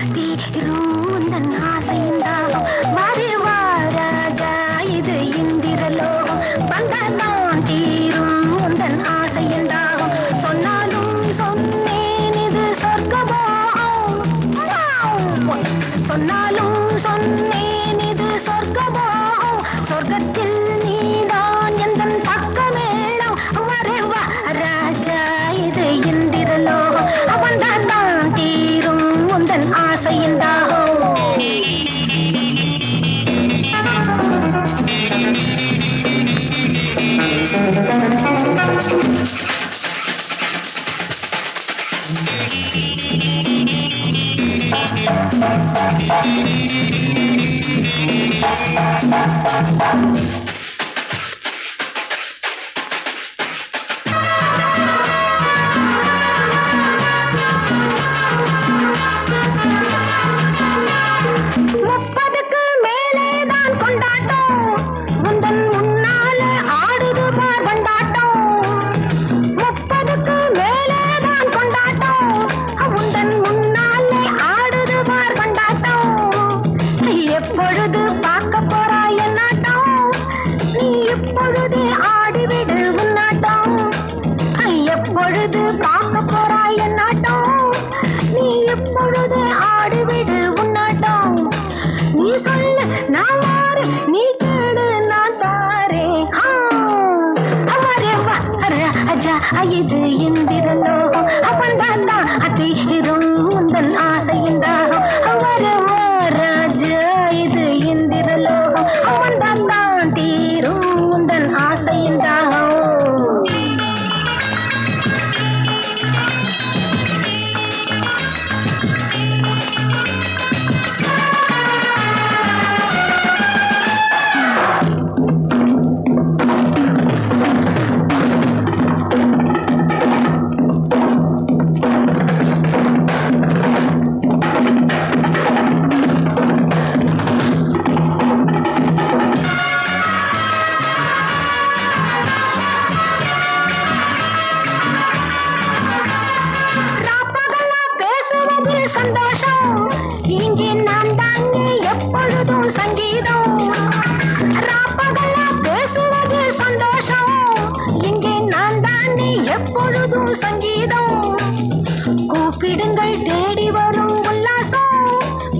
தீருந்தன் ஆசைந்தாலும் வருவாராஜா இது இந்திரலோகம் வந்ததான் தீரும் உந்தன் ஆசைந்தாலும் சொன்னாலும் சொன்னேன் இது சொர்க்கமோ சொன்னாலும் சொன்னேன் இது சொர்க்கமோ சொர்க்கத்தில் நீதான் எந்தன் பக்கமேளம் வரவா ராஜா இது இந்திரலோகம் அவன்தான் தான் தீரும் உந்தன் ஆசைந்தாகும் முப்பதுக்கு மேலேதான் கொண்டாட்டம் உந்தன் முன்னாலே ஆடுது பார் கொண்டாட்டம் முப்பதுக்கு மேலேதான் கொண்டாட்டம் உந்தன் முன்னாலே ஆடுது பார் கொண்டாட்டம் எப்பொழுது பார்க்க போறாய் என்னாட்டம் நீ இப்பொழுதே ஆடிவிடு உன்னாட்டம் எப்பொழுது பார்க்க போறாய் என்னாட்டம் நீ இப்பொழுதே ஆடிவிடு உன்னாட்டம் நீ சொல்லு நான் வாரு நீ கேடு நான் தாரே அவரே ராஜா இது இந்திரலோகம் அவன் தான் அதிரும் உந்தன் ஆசைந்தாகும் அவரே ராஜா இது இந்திரலோகம் அவன் தான் தீரும் உந்தன் ஆசைந்தாகும் சந்தோஷம் இங்கே நான் தாங்க எப்பொழுதும் சங்கீதம் ராப்பகலா பேசுவது சந்தோஷம் இங்கே நான் தானே எப்பொழுதும் சங்கீதம் கூப்பிடுங்கள் தேடி வரும் உல்லாசம்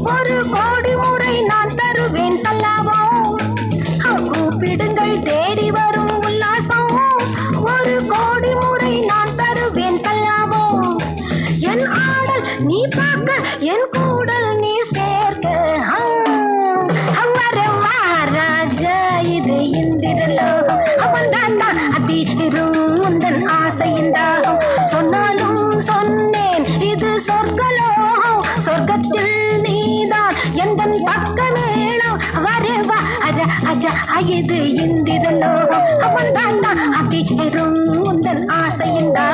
ஒரு கோடி முறை நான் தருவேன் சல்லாபம் கூப்பிடுங்கள் தேடி வரும் உல்லாசம் ஒரு கோடி முறை நான் தருவேன் சல்லாபம் என் ஆடல் நீ பார்க்க என் கூடல் நீ சேர்க்க ராஜா இது இந்திரலோகம் அவன் தான் அதிரும் உந்தன் ஆசைந்தாகும் சொன்னாலும் சொன்னேன் இது சொர்க்கலோகம் சொர்க்கத்தில் நீதான் எந்தன் பக்கமேளம் வரவா ராஜா இது இந்திரலோகம் அவன் தான் அதிரும் உந்தன் ஆசைந்தாகும்